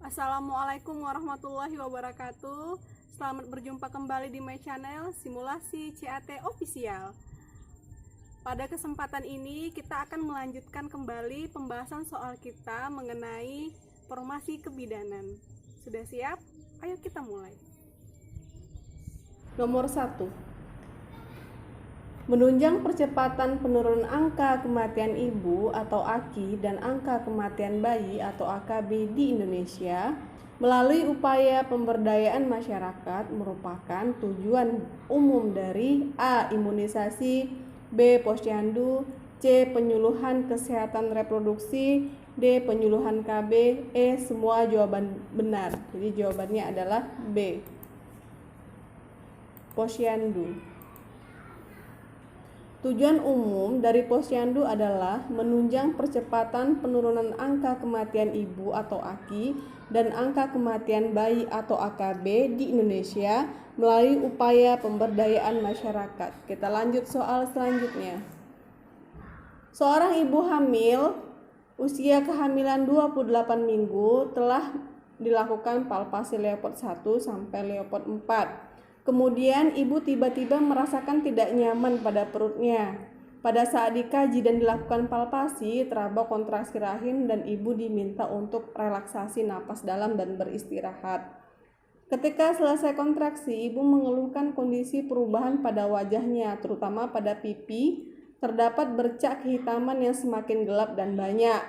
Assalamualaikum warahmatullahi wabarakatuh. Selamat berjumpa kembali di my channel Simulasi CAT Official. Pada kesempatan ini kita akan melanjutkan kembali pembahasan soal kita mengenai formasi kebidanan. Sudah siap? Ayo kita mulai. Nomor 1. Menunjang percepatan penurunan angka kematian ibu atau AKI dan angka kematian bayi atau AKB di Indonesia melalui upaya pemberdayaan masyarakat merupakan tujuan umum dari A. Imunisasi, B. Posyandu, C. Penyuluhan kesehatan reproduksi, D. Penyuluhan KB, E. Semua jawaban benar. Jadi jawabannya adalah B. Posyandu. Tujuan umum dari posyandu adalah menunjang percepatan penurunan angka kematian ibu atau AKI dan angka kematian bayi atau AKB di Indonesia melalui upaya pemberdayaan masyarakat. Kita lanjut soal selanjutnya. Seorang ibu hamil usia kehamilan 28 minggu telah dilakukan palpasi Leopard 1 sampai Leopard 4. Kemudian ibu tiba-tiba merasakan tidak nyaman pada perutnya. Pada saat dikaji dan dilakukan palpasi, teraba kontraksi rahim dan ibu diminta untuk relaksasi napas dalam dan beristirahat. Ketika selesai kontraksi, ibu mengeluhkan kondisi perubahan pada wajahnya, terutama pada pipi, terdapat bercak kehitaman yang semakin gelap dan banyak.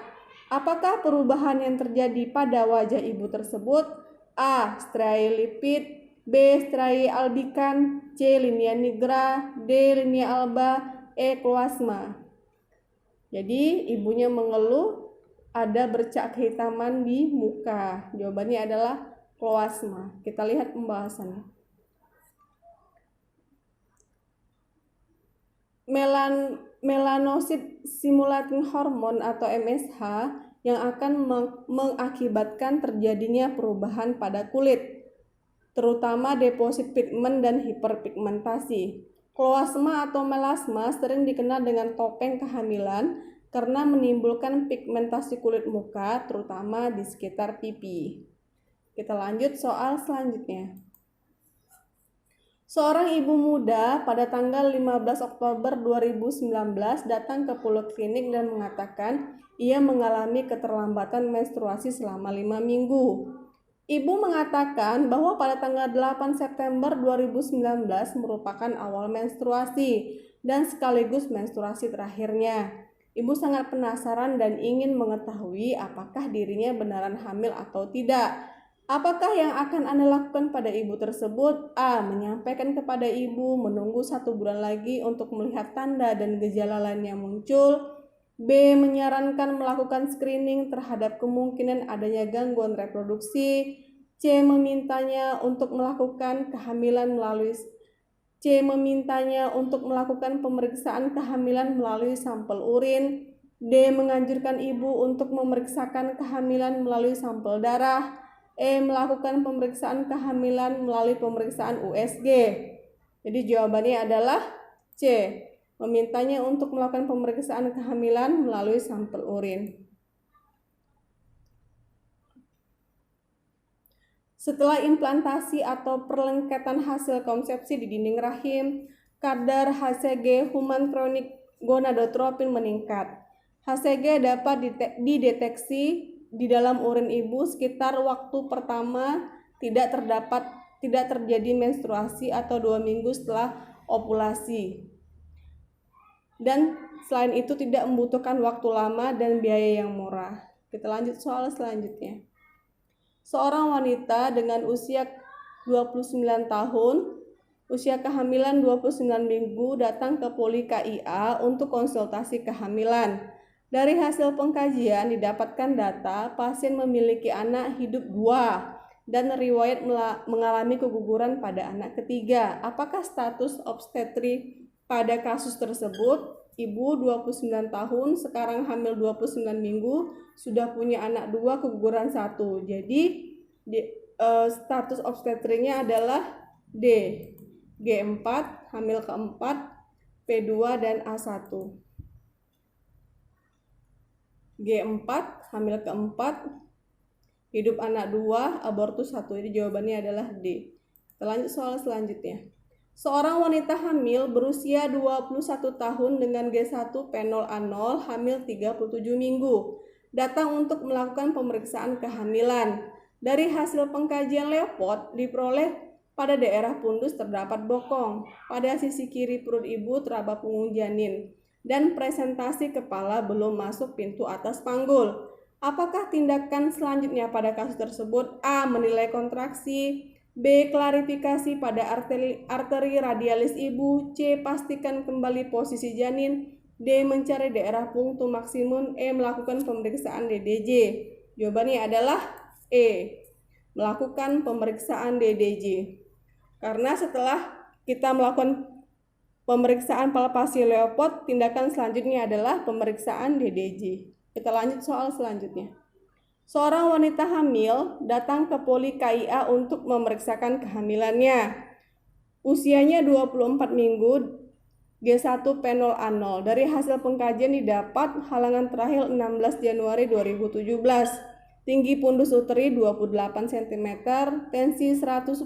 Apakah perubahan yang terjadi pada wajah ibu tersebut? A. Striae lipid, B. Striae albican, C. Linea nigra, D. Linea alba, E. Kloasma. Jadi ibunya mengeluh ada bercak kehitaman di muka. Jawabannya adalah kloasma. Kita lihat pembahasannya. Melanosit stimulating hormone atau MSH yang akan mengakibatkan terjadinya perubahan pada kulit, terutama deposit pigmen dan hiperpigmentasi. Kloasma atau melasma sering dikenal dengan topeng kehamilan karena menimbulkan pigmentasi kulit muka, terutama di sekitar pipi. Kita lanjut soal selanjutnya. Seorang ibu muda pada tanggal 15 Oktober 2019 datang ke poliklinik dan mengatakan ia mengalami keterlambatan menstruasi selama 5 minggu. Ibu mengatakan bahwa pada tanggal 8 September 2019 merupakan awal menstruasi dan sekaligus menstruasi terakhirnya. Ibu sangat penasaran dan ingin mengetahui apakah dirinya benaran hamil atau tidak. Apakah yang akan Anda lakukan pada ibu tersebut? A. Menyampaikan kepada ibu menunggu 1 bulan lagi untuk melihat tanda dan gejala lain yang muncul. B. Menyarankan melakukan screening terhadap kemungkinan adanya gangguan reproduksi. C. Memintanya untuk melakukan pemeriksaan kehamilan melalui sampel urin. D. Menganjurkan ibu untuk memeriksakan kehamilan melalui sampel darah. E. Melakukan pemeriksaan kehamilan melalui pemeriksaan USG. Jadi jawabannya adalah C. Memintanya untuk melakukan pemeriksaan kehamilan melalui sampel urin. Setelah implantasi atau perlengketan hasil konsepsi di dinding rahim, kadar HCG human chorionic gonadotropin meningkat. HCG dapat dideteksi di dalam urin ibu sekitar waktu pertama tidak terjadi menstruasi atau 2 minggu setelah ovulasi. Dan selain itu tidak membutuhkan waktu lama dan biaya yang murah. Kita lanjut soal selanjutnya. Seorang wanita dengan usia 29 tahun, usia kehamilan 29 minggu datang ke Poli KIA untuk konsultasi kehamilan. Dari hasil pengkajian didapatkan data pasien memiliki anak hidup 2 dan riwayat mengalami keguguran pada anak ketiga. Apakah status obstetri pada kasus tersebut? Ibu 29 tahun, sekarang hamil 29 minggu, sudah punya anak 2, keguguran 1. Jadi status obstetrinya adalah D, G4, hamil keempat, P2 dan A1. G4, hamil keempat, Hidup anak 2, abortus 1. Jadi jawabannya adalah D. Kita lanjut soal selanjutnya. Seorang wanita hamil berusia 21 tahun dengan G1 P0A0 hamil 37 minggu datang untuk melakukan pemeriksaan kehamilan. Dari hasil pengkajian Leopold diperoleh pada daerah pundus terdapat bokong, pada sisi kiri perut ibu terdapat punggung janin, dan presentasi kepala belum masuk pintu atas panggul. Apakah tindakan selanjutnya pada kasus tersebut? A. Menilai kontraksi. B. Klarifikasi pada arteri radialis ibu. C. Pastikan kembali posisi janin. D. Mencari daerah punktum maksimum. E. Melakukan pemeriksaan DDJ. Jawabannya adalah E. Melakukan pemeriksaan DDJ. Karena setelah kita melakukan pemeriksaan palpasi Leopold, tindakan selanjutnya adalah pemeriksaan DDJ. Kita lanjut soal selanjutnya. Seorang wanita hamil datang ke poli KIA untuk memeriksakan kehamilannya. Usianya 24 minggu, G1 P0A0. Dari hasil pengkajian didapat halangan terakhir 16 Januari 2017. Tinggi pundus uteri 28 cm, tensi 110/70,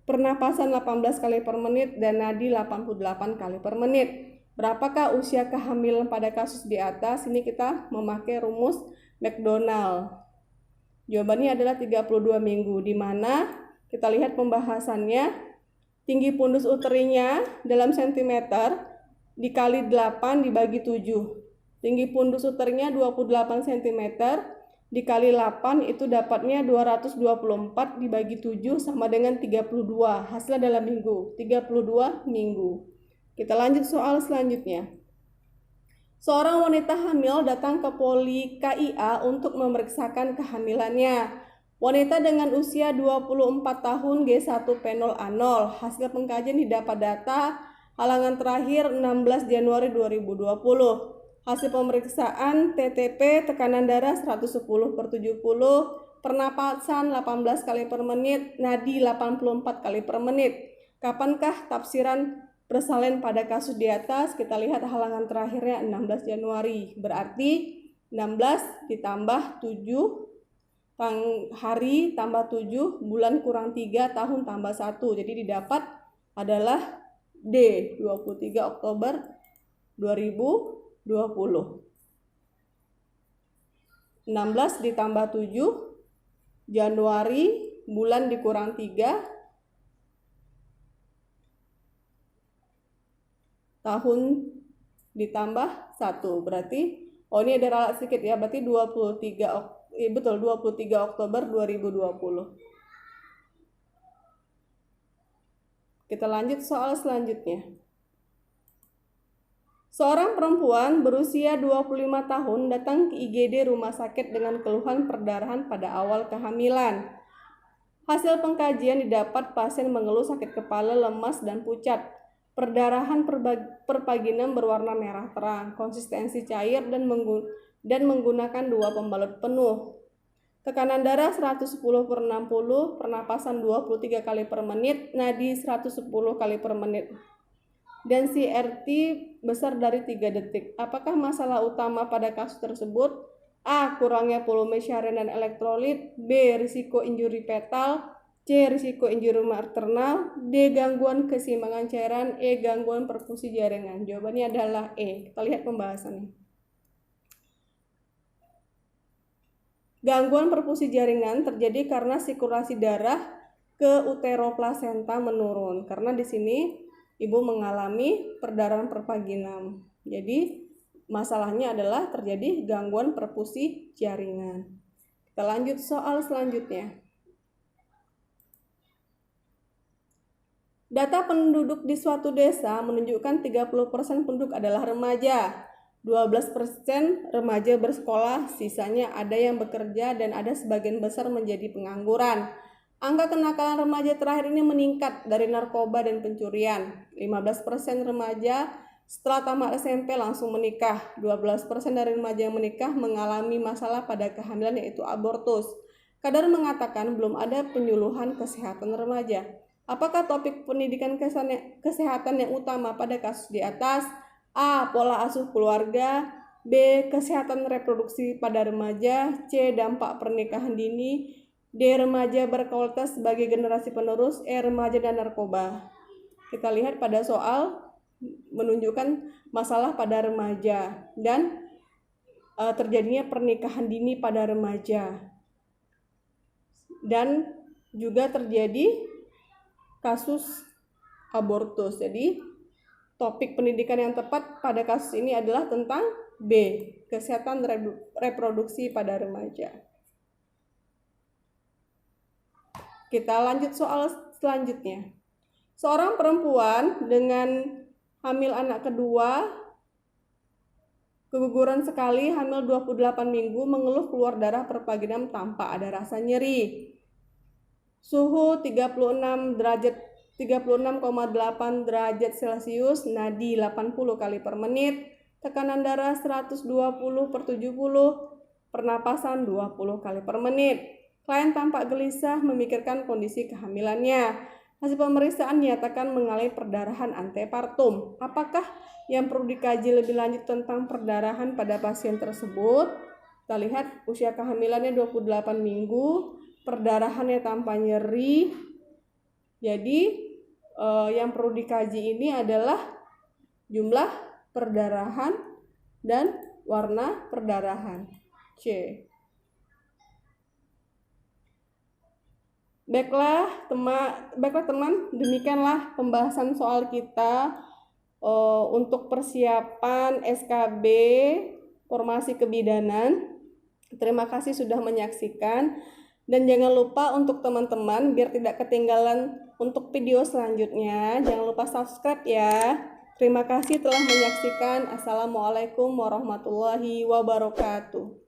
pernapasan 18 kali per menit, dan nadi 88 kali per menit. Berapakah usia kehamilan pada kasus di atas? Ini kita memakai rumus McDonald. Jawabannya adalah 32 minggu, di mana kita lihat pembahasannya. Tinggi pundus uterinya dalam sentimeter dikali 8 dibagi 7. Tinggi pundus uterinya 28 cm dikali 8 itu dapatnya 224 dibagi 7 sama dengan 32. Hasilnya dalam minggu, 32 minggu. Kita lanjut soal selanjutnya. Seorang wanita hamil datang ke poli KIA untuk memeriksakan kehamilannya. Wanita dengan usia 24 tahun G1 P0A0. Hasil pengkajian didapat data halangan terakhir 16 Januari 2020. Hasil pemeriksaan TTP tekanan darah 110/70, pernapasan 18 kali per menit, nadi 84 kali per menit. Kapankah tafsiran persalen pada kasus di atas? Kita lihat halangan terakhirnya 16 Januari. Berarti 16 ditambah 7 hari tambah 7, bulan kurang 3, tahun tambah 1. Jadi didapat adalah D, 23 Oktober 2020. 16 ditambah 7, Januari, bulan dikurang 3, tahun ditambah 1. Berarti, ini ada ralat sedikit ya, berarti 23 Oktober 2020. Kita lanjut soal selanjutnya. Seorang perempuan berusia 25 tahun datang ke IGD rumah sakit dengan keluhan perdarahan pada awal kehamilan. Hasil pengkajian didapat pasien mengeluh sakit kepala, lemas, dan pucat. Perdarahan perpaginam berwarna merah terang, konsistensi cair, dan menggunakan 2 pembalut penuh. Tekanan darah 110/60, pernapasan 23 kali per menit, nadi 110 kali per menit. Dan CRT besar dari 3 detik. Apakah masalah utama pada kasus tersebut? A. Kurangnya volume syarian dan elektrolit. B. Risiko injuri fetal. C. Risiko injuri maternal. D. Gangguan keseimbangan cairan. E. Gangguan perfusi jaringan. Jawabannya adalah E. Kita lihat pembahasannya. Gangguan perfusi jaringan terjadi karena sirkulasi darah ke uteroplasenta menurun. Karena di sini ibu mengalami perdarahan pervaginam. Jadi masalahnya adalah terjadi gangguan perfusi jaringan. Kita lanjut soal selanjutnya. Data penduduk di suatu desa menunjukkan 30% penduduk adalah remaja. 12% remaja bersekolah, sisanya ada yang bekerja dan ada sebagian besar menjadi pengangguran. Angka kenakalan remaja terakhir ini meningkat dari narkoba dan pencurian. 15% remaja setelah tamat SMP langsung menikah. 12% dari remaja yang menikah mengalami masalah pada kehamilan yaitu abortus. Kadar mengatakan belum ada penyuluhan kesehatan remaja. Apakah topik pendidikan kesehatan yang utama pada kasus di atas? A. Pola asuh keluarga. B. Kesehatan reproduksi pada remaja. C. Dampak pernikahan dini. D. Remaja berkualitas sebagai generasi penerus. E. Remaja dan narkoba. Kita lihat pada soal menunjukkan masalah pada remaja dan terjadinya pernikahan dini pada remaja. Dan juga terjadi kasus abortus. Jadi topik pendidikan yang tepat pada kasus ini adalah tentang B. Kesehatan reproduksi pada remaja. Kita lanjut soal selanjutnya. Seorang perempuan dengan hamil anak kedua, keguguran sekali, hamil 28 minggu, mengeluh keluar darah per paginan tanpa ada rasa nyeri. Suhu 36,8 derajat Celcius, nadi 80 kali per menit, tekanan darah 120/70, pernapasan 20 kali per menit. Klien tampak gelisah memikirkan kondisi kehamilannya. Hasil pemeriksaan dinyatakan mengalami perdarahan antepartum. Apakah yang perlu dikaji lebih lanjut tentang perdarahan pada pasien tersebut? Kita lihat usia kehamilannya 28 minggu, perdarahannya tanpa nyeri. Jadi yang perlu dikaji ini adalah jumlah perdarahan dan warna perdarahan. C. Baiklah teman, demikianlah pembahasan soal kita untuk persiapan SKB Formasi Kebidanan. Terima kasih sudah menyaksikan, dan jangan lupa untuk teman-teman biar tidak ketinggalan untuk video selanjutnya, jangan lupa subscribe ya. Terima kasih telah menyaksikan. Assalamualaikum warahmatullahi wabarakatuh.